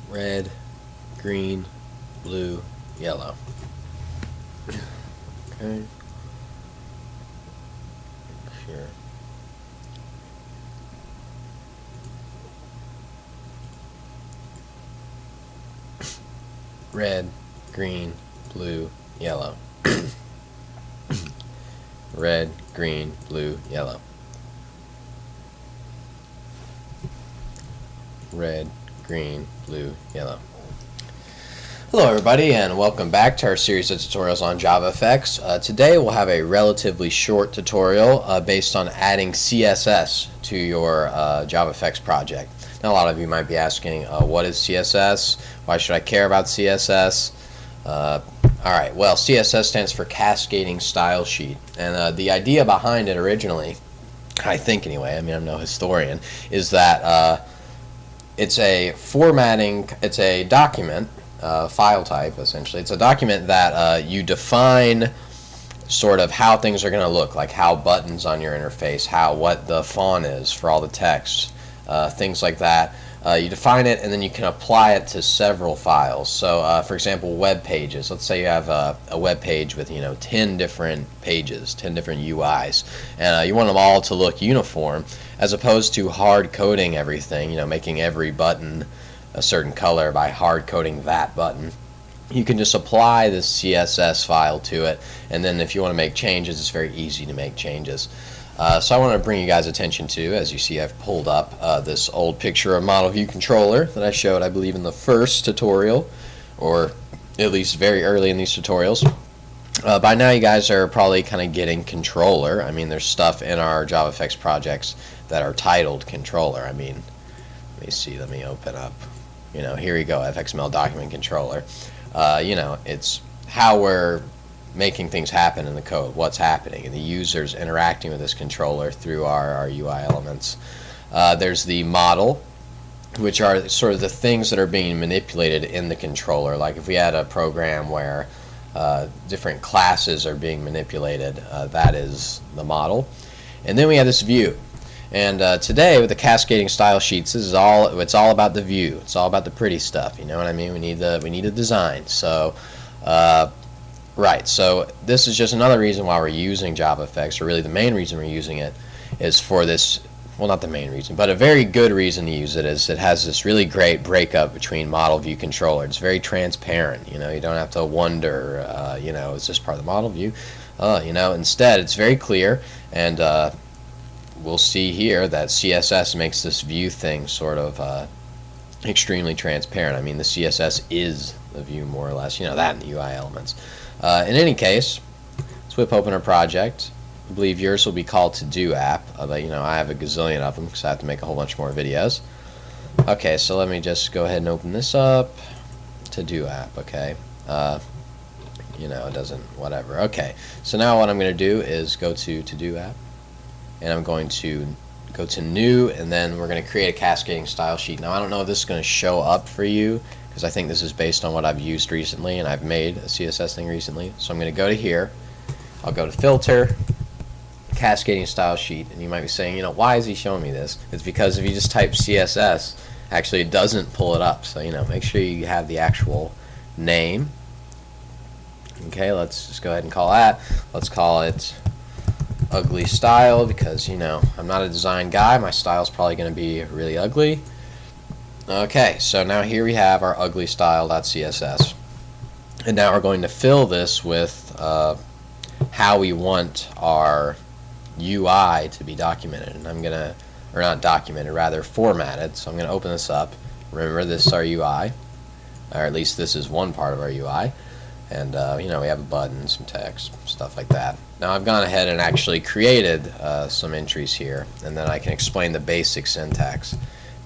red, green, blue, yellow. Okay. Sure. Red, green, blue, yellow. Red, green, blue, yellow. Red, green, blue, yellow. Hello everybody, and welcome back to our series of tutorials on JavaFX. Today we'll have a relatively short tutorial based on adding CSS to your JavaFX project. Now a lot of you might be asking, what is CSS? Why should I care about CSS? Alright, well, CSS stands for Cascading Style Sheet, and the idea behind it originally, I think anyway, I mean I'm no historian, is that it's a document, file type essentially. It's a document that you define sort of how things are going to look, like how buttons on your interface, what the font is for all the text, things like that. You define it and then you can apply it to several files. So for example, web pages. Let's say you have a web page with 10 different pages, 10 different UIs, and you want them all to look uniform, as opposed to hard coding everything, making every button a certain color by hard coding that button. You can just apply this CSS file to it, and then if you want to make changes, it's very easy to make changes. So I want to bring you guys attention to, as you see I've pulled up this old picture of Model View Controller that I showed, I believe, in the first tutorial, or at least very early in these tutorials. By now you guys are probably kind of getting controller. I mean, there's stuff in our JavaFX projects that are titled controller. I mean, let me see, let me open up. Here we go, FXML document controller. It's how we're making things happen in the code, what's happening, and the users interacting with this controller through our UI elements. There's the model, which are sort of the things that are being manipulated in the controller. Like if we had a program where different classes are being manipulated, that is the model. And then we have this view. And today with the cascading style sheets, it's all about the view. It's all about the pretty stuff. You know what I mean? We need a design. So right. So this is just another reason why we're using JavaFX, or really the main reason we're using it is for this. Well, not the main reason, but a very good reason to use it is it has this really great breakup between model, view, controller. It's very transparent. You don't have to wonder. Is this part of the model view? Instead, it's very clear, and we'll see here that CSS makes this view thing sort of extremely transparent. I mean, the CSS is the view, more or less. That in the UI elements. In any case, let's whip open our project. I believe yours will be called To Do App, but I have a gazillion of them because I have to make a whole bunch more videos. Okay, so let me just go ahead and open this up. To Do App, okay. It doesn't, whatever. Okay, so now what I'm going to do is go to Do App, and I'm going to go to New, and then we're going to create a cascading style sheet. Now I don't know if this is going to show up for you, because I think this is based on what I've used recently, and I've made a CSS thing recently. So I'm going to go to here, I'll go to Filter, Cascading Style Sheet, and you might be saying, why is he showing me this? It's because if you just type CSS, actually it doesn't pull it up. So make sure you have the actual name. Okay, let's just go ahead and call that. Let's call it ugly style, because I'm not a design guy. My style's probably going to be really ugly. Okay, so now here we have our ugly style.css, and now we're going to fill this with how we want our UI to be documented, and I'm gonna, or not documented, rather formatted. So I'm gonna open this up. Remember, this is our UI, or at least this is one part of our UI, and we have a button, some text, stuff like that. Now I've gone ahead and actually created some entries here, and then I can explain the basic syntax.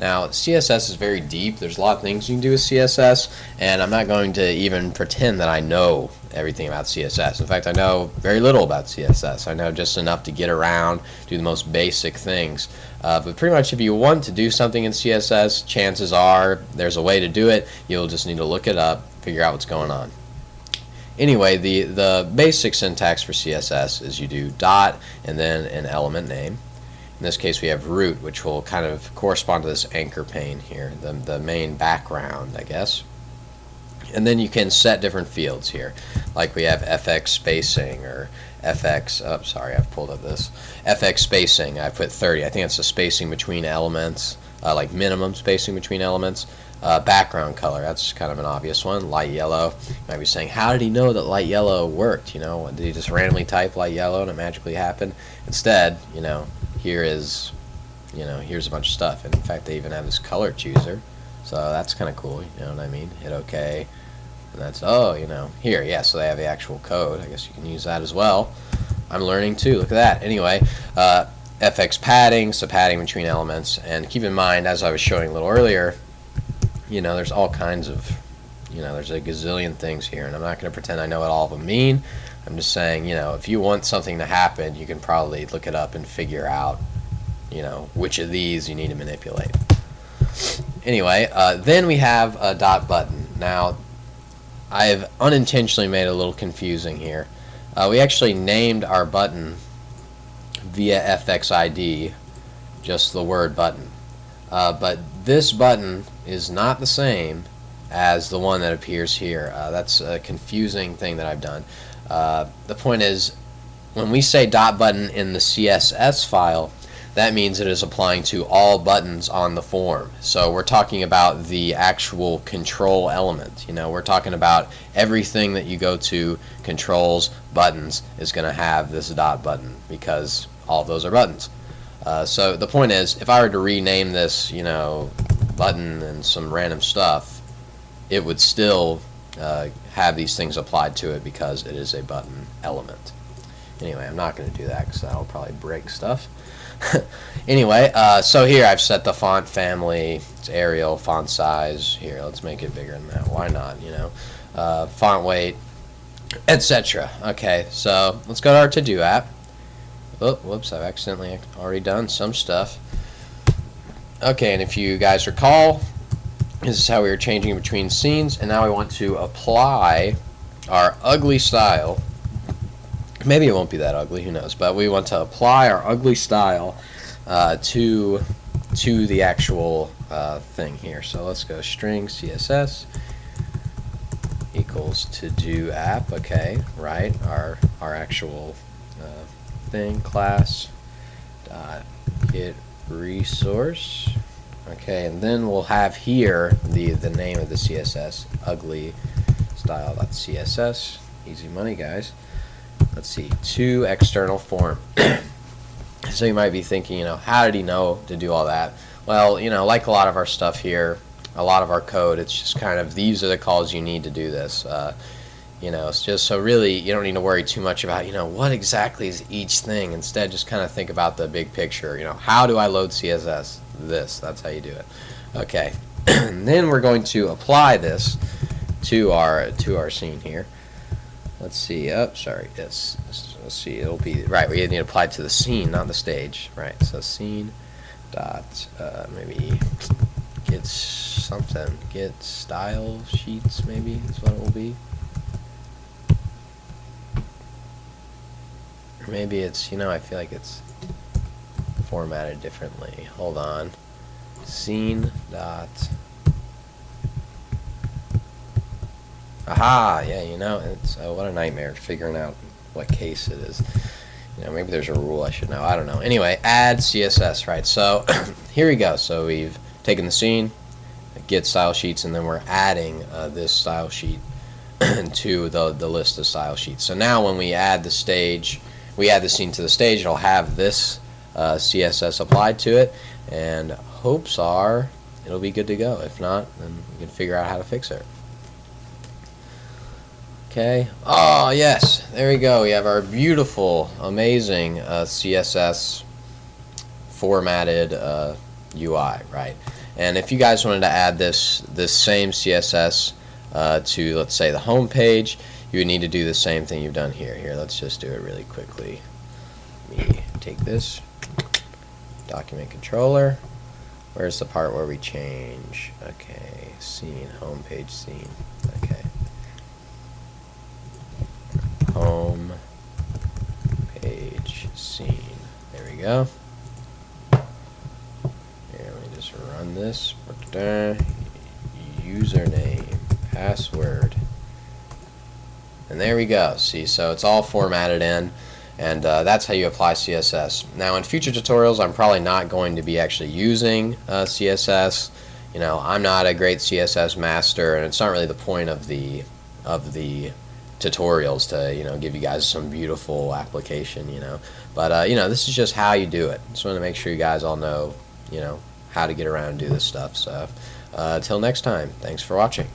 Now CSS is very deep. There's a lot of things you can do with CSS, and I'm not going to even pretend that I know everything about CSS. In fact, I know very little about CSS. I know just enough to get around, do the most basic things. But pretty much if you want to do something in CSS, chances are there's a way to do it. You'll just need to look it up, figure out what's going on. Anyway, the basic syntax for CSS is you do dot and then an element name. In this case we have root, which will kind of correspond to this anchor pane here, the main background, I guess. And then you can set different fields here, like we have FX spacing or FX, oh sorry, I've pulled up this, FX spacing, I put 30, I think it's the spacing between elements, like minimum spacing between elements. Background color, that's kind of an obvious one, light yellow. You might be saying, how did he know that light yellow worked? You know, did he just randomly type light yellow and it magically happened? Instead, you know, here's a bunch of stuff. And in fact, they even have this color chooser, so that's kind of cool, you know what I mean? Hit OK, and that's, oh, you know, here, yeah, so they have the actual code. I guess you can use that as well. I'm learning too, look at that. Anyway, FX padding, so padding between elements. And keep in mind, as I was showing a little earlier, you know, there's all kinds of, you know, there's a gazillion things here, and I'm not going to pretend I know what all of them mean. I'm just saying, you know, if you want something to happen, you can probably look it up and figure out, you know, which of these you need to manipulate. Anyway, then we have a dot button. Now, I've unintentionally made it a little confusing here. We actually named our button via FXID, just the word button. But this button is not the same as the one that appears here. That's a confusing thing that I've done. The point is, when we say dot button in the CSS file, that means it is applying to all buttons on the form. So we're talking about the actual control element. You know, we're talking about everything that you go to, controls, buttons, is going to have this dot button because all of those are buttons. So the point is, if I were to rename this, you know, button and some random stuff, it would still have these things applied to it because it is a button element. Anyway, I'm not going to do that because that'll probably break stuff. Anyway, so here I've set the font family, it's Arial, font size. Here, let's make it bigger than that. Why not, you know? Font weight, etc. Okay, so let's go to our to-do app. Oh, whoops, I've accidentally already done some stuff. Okay, and if you guys recall, this is how we were changing between scenes, and now we want to apply our ugly style. Maybe it won't be that ugly, who knows, but we want to apply our ugly style to the actual thing here. So let's go string CSS equals to do app. Okay, right, our actual thing, class dot get resource. Okay, and then we'll have here the name of the CSS, ugly style.css. Easy money, guys. Let's see, to external form. So you might be thinking, you know, how did he know to do all that? Well, you know, like a lot of our stuff here, a lot of our code, it's just kind of, these are the calls you need to do this. You know, it's just, so really you don't need to worry too much about, you know, what exactly is each thing. Instead, just kind of think about the big picture. You know, how do I load CSS? That's how you do it. Okay, and then we're going to apply this to our scene here. Let's see. Oh, sorry. Yes. Let's see. It'll be right. We need to apply it to the scene, not the stage. Right. So scene dot maybe get something. Get style sheets. Maybe is what it will be. Or maybe it's, you know, I feel like it's formatted differently. Hold on. Scene dot. Aha, yeah, you know, it's what a nightmare figuring out what case it is. You know, maybe there's a rule I should know. I don't know. Anyway, add CSS, right? So here we go. So we've taken the scene, get style sheets, and then we're adding this style sheet to the list of style sheets. So now when we add the stage, we add the scene to the stage, it'll have this CSS applied to it, and hopes are it'll be good to go. If not, then we can figure out how to fix it. Okay. Oh, yes. There we go. We have our beautiful, amazing CSS formatted UI, right? And if you guys wanted to add this same CSS to, let's say, the home page, you would need to do the same thing you've done here. Here, let's just do it really quickly. Let me take this document controller. Where's the part where we change? Okay, scene, home page scene. Okay. Home page scene. There we go. this username, password, and there we go. See, so it's all formatted in, and that's how you apply CSS. Now in future tutorials I'm probably not going to be actually using CSS. You know, I'm not a great CSS master, and it's not really the point of the tutorials to, you know, give you guys some beautiful application, you know. But you know, this is just how you do it. Just want to make sure you guys all know, you know, how to get around and do this stuff. So till next time, thanks for watching.